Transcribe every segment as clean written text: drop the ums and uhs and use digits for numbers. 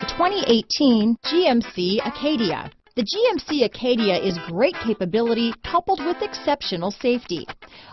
The 2018 GMC Acadia. The GMC Acadia is great capability coupled with exceptional safety.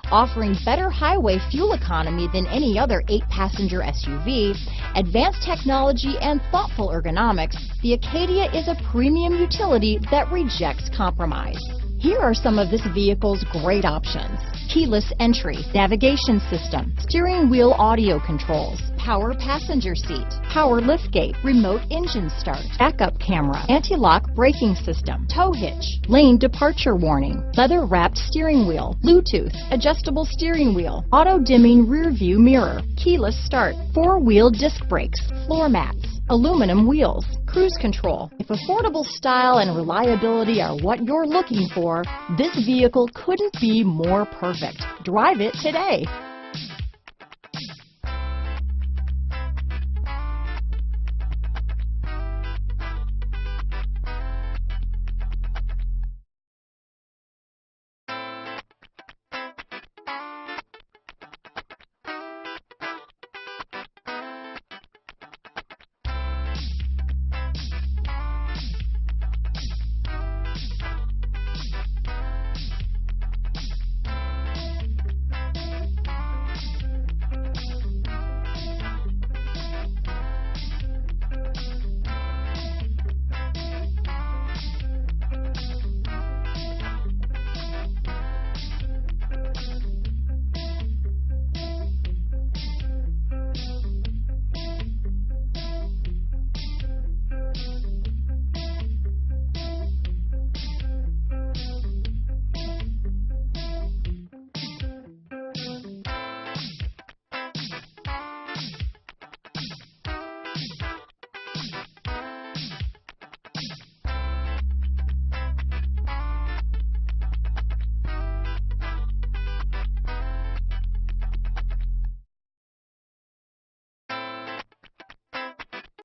Offering better highway fuel economy than any other 8-passenger SUV, advanced technology and thoughtful ergonomics, the Acadia is a premium utility that rejects compromise. Here are some of this vehicle's great options: keyless entry, navigation system, steering wheel audio controls, power passenger seat, power liftgate, remote engine start, backup camera, anti-lock braking system, tow hitch, lane departure warning, leather wrapped steering wheel, Bluetooth, adjustable steering wheel, auto dimming rear view mirror, keyless start, 4-wheel disc brakes, floor mats, aluminum wheels, cruise control. If affordable style and reliability are what you're looking for, this vehicle couldn't be more perfect. Drive it today.